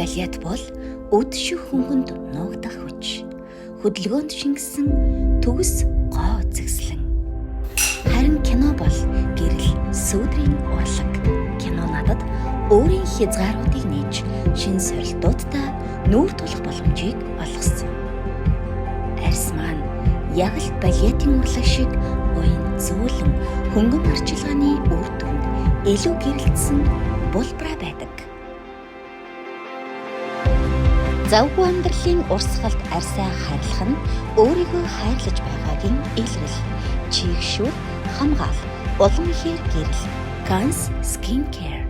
балет бол өд ших хөнгөнд нуугдах хүч. Хөдөлгөөнд шингэсэн төгс гоо үзэсгэлэн. Харин кино бол гэрэл сүүдрийн урлаг. Кино надад өөрийн хязгааруудыг нээж шин сорилтуудтай нүүр тулах боломжийг олгосон. Арьс маань яг л балетын урлаг шиг уян зөөлөн хөнгөн арчилгааны үр дүнд илүү гэрэлтсэн булбараа байдаг. Завгүй амьдралын урсгалд арьсаа хайрлах нь өөрийгөө хайрлаж байгаагийн илрэл. Чигшүүр, хамгаал, улам ихээр гэрэл. Kans Skincare